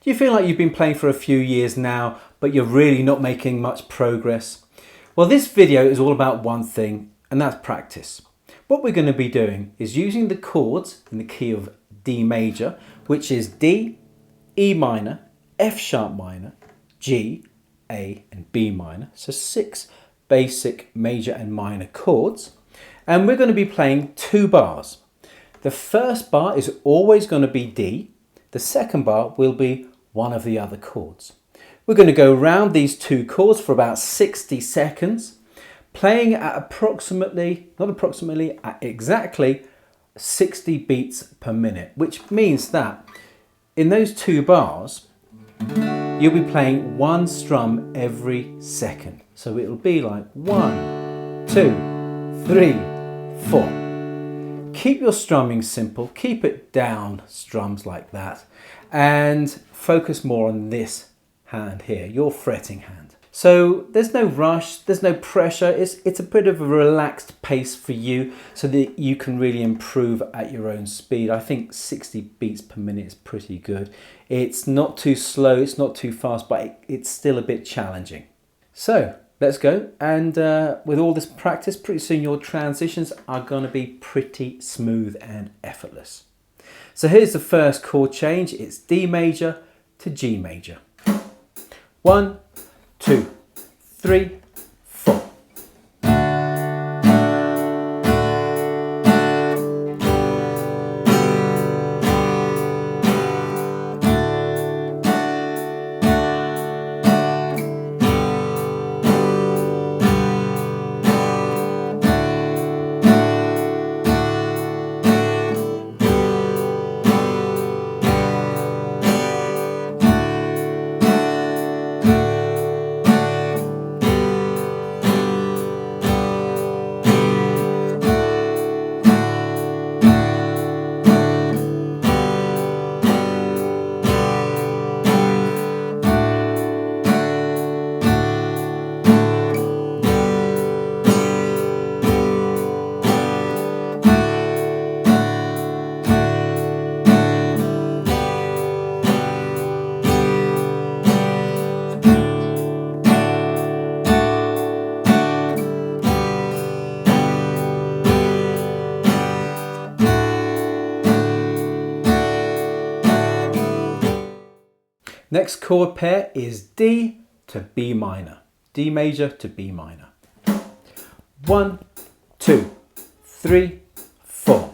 Do you feel like you've been playing for a few years now, but you're really not making much progress? Well, this video is all about one thing, and that's practice. What we're going to be doing is using the chords in the key of D major, which is D, E minor, F sharp minor, G, A and B minor. So 6 basic major and minor chords. And we're going to be playing 2 bars. The first bar is always going to be D. The second bar will be one of the other chords. We're going to go around these 2 chords for about 60 seconds, playing at exactly 60 beats per minute, which means that in those 2 bars, you'll be playing 1 strum every second. So it'll be like 1, 2, 3, 4. Keep your strumming simple, keep it down strums like that, and focus more on this hand here, your fretting hand. So there's no rush, there's no pressure, it's a bit of a relaxed pace for you so that you can really improve at your own speed. I think 60 beats per minute is pretty good. It's not too slow, it's not too fast, but it's still a bit challenging. So let's go, and with all this practice, pretty soon your transitions are going to be pretty smooth and effortless. So here's the first chord change. It's D major to G major. 1, 2, 3, 4. Next chord pair is D to B minor. D major to B minor. 1, 2, 3, 4.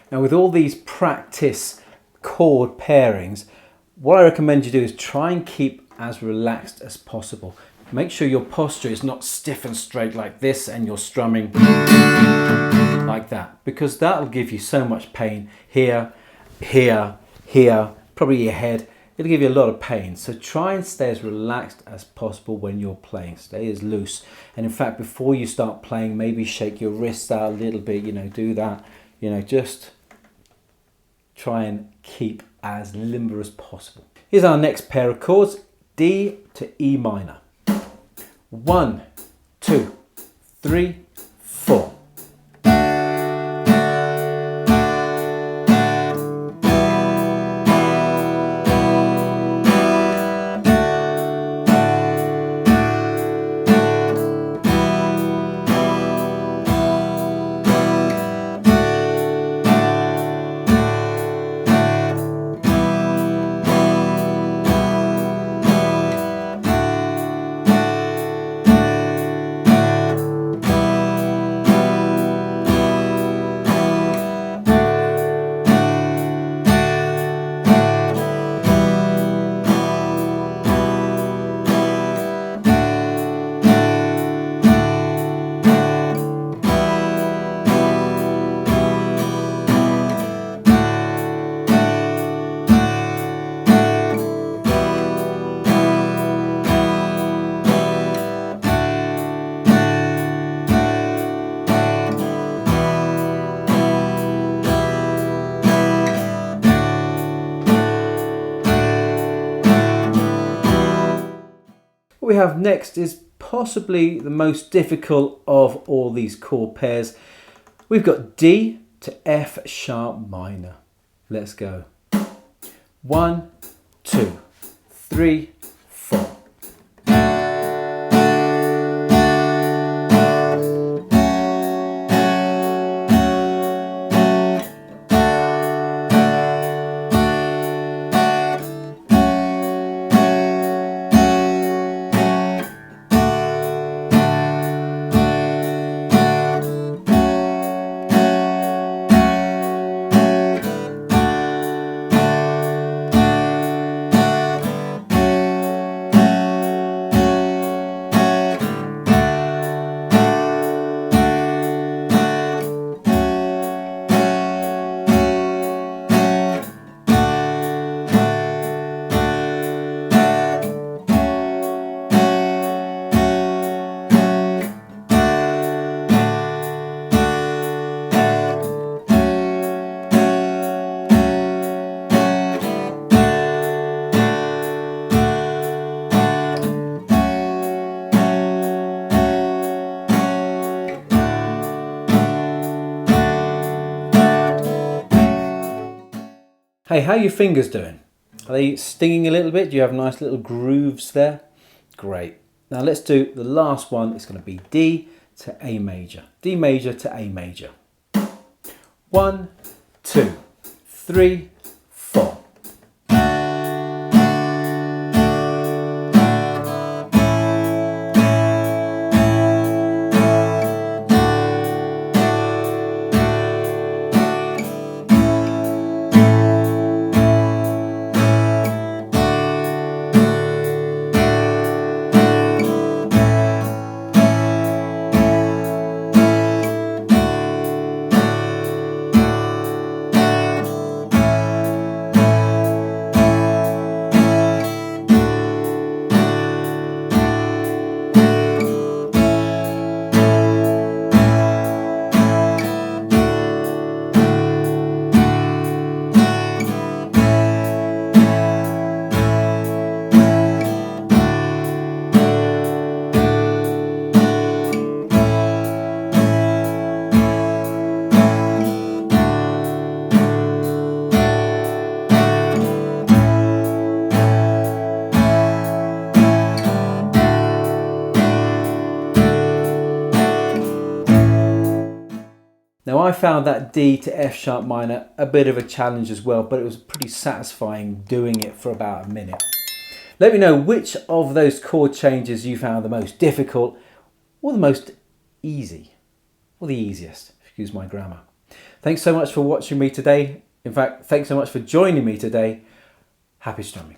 Now with all these practice chord pairings, what I recommend you do is try and keep as relaxed as possible. Make sure your posture is not stiff and straight like this and you're strumming like that, because that'll give you so much pain here, here, here, probably your head. It'll give you a lot of pain. So try and stay as relaxed as possible when you're playing. Stay as loose. And in fact, before you start playing, maybe shake your wrists out a little bit, do that, just try and keep as limber as possible. Here's our next pair of chords, D to E minor. 1, 2, 3, 4. we have next is possibly the most difficult of all these chord pairs. We've got D to F sharp minor. Let's go. 1, 2, 3, 4. Hey, how are your fingers doing? Are they stinging a little bit? Do you have nice little grooves there? Great. Now let's do the last one. It's going to be D to A major. D major to A major. 1, 2, 3, 4. Now I found that D to F sharp minor a bit of a challenge as well, but it was pretty satisfying doing it for about a minute. Let me know which of those chord changes you found the most difficult or the most easy, or the easiest, excuse my grammar. Thanks so much for watching me today. In fact, thanks so much for joining me today. Happy strumming.